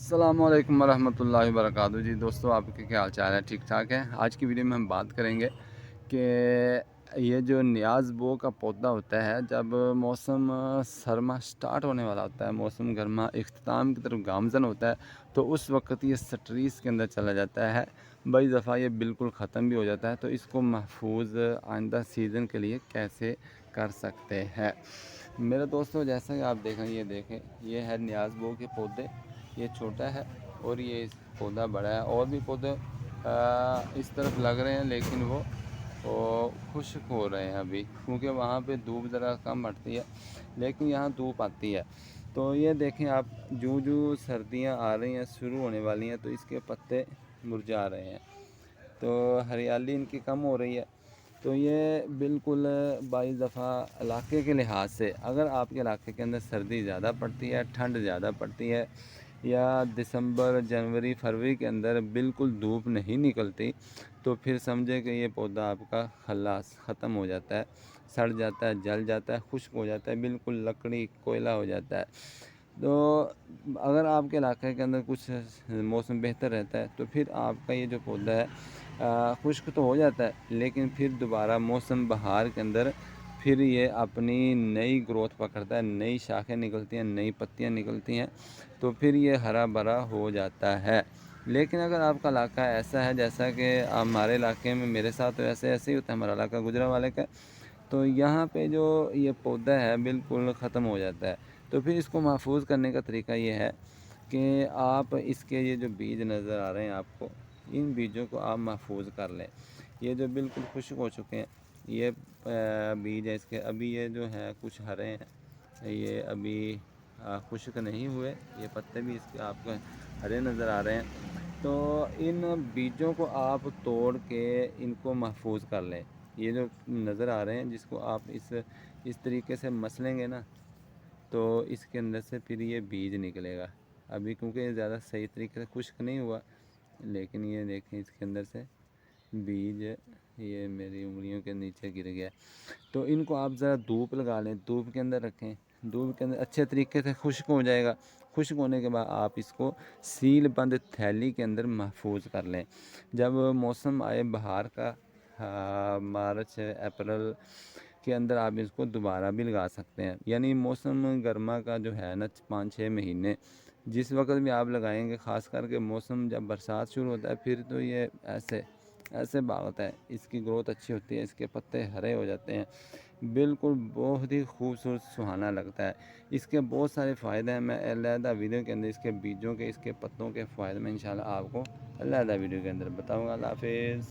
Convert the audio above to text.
السلام علیکم ورحمۃ اللہ وبرکاتہ جی دوستو، آپ کے کیا حال چال ہے؟ ٹھیک ٹھاک ہے؟ آج کی ویڈیو میں ہم بات کریں گے کہ یہ جو نیاز بو کا پودا ہوتا ہے، جب موسم سرما سٹارٹ ہونے والا ہوتا ہے، موسم گرما اختتام کی طرف گامزن ہوتا ہے، تو اس وقت یہ سٹریس کے اندر چلا جاتا ہے۔ بعض دفعہ یہ بالکل ختم بھی ہو جاتا ہے۔ تو اس کو محفوظ آئندہ سیزن کے لیے کیسے کر سکتے ہیں؟ میرے دوستو، جیسا کہ آپ دیکھیں، یہ ہے نیاز بو کے پودے۔ یہ چھوٹا ہے اور یہ پودا بڑا ہے۔ اور بھی پودے اس طرف لگ رہے ہیں، لیکن وہ خشک ہو رہے ہیں ابھی، کیونکہ وہاں پہ دھوپ ذرا کم پڑتی ہے، لیکن یہاں دھوپ آتی ہے۔ تو یہ دیکھیں آپ، جو سردیاں آ رہی ہیں، شروع ہونے والی ہیں، تو اس کے پتے مرجھا رہے ہیں، تو ہریالی ان کی کم ہو رہی ہے۔ تو یہ بالکل بعض دفعہ علاقے کے لحاظ سے، اگر آپ کے علاقے کے اندر سردی زیادہ پڑتی ہے، ٹھنڈ زیادہ پڑتی ہے، یا دسمبر جنوری فروری کے اندر بالکل دھوپ نہیں نکلتی، تو پھر سمجھے کہ یہ پودا آپ کا خلاص ختم ہو جاتا ہے، سڑ جاتا ہے، جل جاتا ہے، خشک ہو جاتا ہے، بالکل لکڑی کوئلہ ہو جاتا ہے۔ تو اگر آپ کے علاقے کے اندر کچھ موسم بہتر رہتا ہے، تو پھر آپ کا یہ جو پودا ہے خشک تو ہو جاتا ہے، لیکن پھر دوبارہ موسم بہار کے اندر پھر یہ اپنی نئی گروتھ پکڑتا ہے، نئی شاخیں نکلتی ہیں، نئی پتیاں نکلتی ہیں، تو پھر یہ ہرا بھرا ہو جاتا ہے۔ لیکن اگر آپ کا علاقہ ایسا ہے جیسا کہ ہمارے علاقے میں، میرے ساتھ تو ایسے ہی ہوتا ہے، ہمارا علاقہ گجرانوالے کا، تو یہاں پہ جو یہ پودا ہے بالکل ختم ہو جاتا ہے۔ تو پھر اس کو محفوظ کرنے کا طریقہ یہ ہے کہ آپ اس کے یہ جو بیج نظر آ رہے ہیں آپ کو، ان بیجوں کو آپ محفوظ کر لیں۔ یہ جو بالکل خشک ہو چکے ہیں، یہ بیج ہے اس کے، ابھی یہ جو ہیں کچھ ہرے ہیں، یہ ابھی خشک نہیں ہوئے، یہ پتے بھی اس کے آپ کو ہرے نظر آ رہے ہیں۔ تو ان بیجوں کو آپ توڑ کے ان کو محفوظ کر لیں۔ یہ جو نظر آ رہے ہیں، جس کو آپ اس طریقے سے مسلیں گے نا، تو اس کے اندر سے پھر یہ بیج نکلے گا۔ ابھی کیونکہ یہ زیادہ صحیح طریقے سے خشک نہیں ہوا، لیکن یہ دیکھیں اس کے اندر سے بیج یہ میری انگلیوں کے نیچے گر گیا۔ تو ان کو آپ ذرا دھوپ لگا لیں، دھوپ کے اندر رکھیں، دھوپ کے اندر اچھے طریقے سے خشک ہو جائے گا۔ خشک ہونے کے بعد آپ اس کو سیل بند تھیلی کے اندر محفوظ کر لیں۔ جب موسم آئے بہار کا، مارچ اپریل کے اندر، آپ اس کو دوبارہ بھی لگا سکتے ہیں۔ یعنی موسم گرما کا جو ہے نا 5-6 مہینے، جس وقت بھی آپ لگائیں گے، خاص کر کے موسم جب برسات شروع ہوتا ہے، پھر تو یہ ایسے بھاگتا ہے، اس کی گروتھ اچھی ہوتی ہے، اس کے پتے ہرے ہو جاتے ہیں، بالکل بہت ہی خوبصورت سہانا لگتا ہے۔ اس کے بہت سارے فائدے ہیں، میں علیحدہ ویڈیو کے اندر اس کے بیجوں کے، اس کے پتوں کے فائدے میں انشاءاللہ آپ کو علیحدہ ویڈیو کے اندر بتاؤں گا۔ اللہ حافظ۔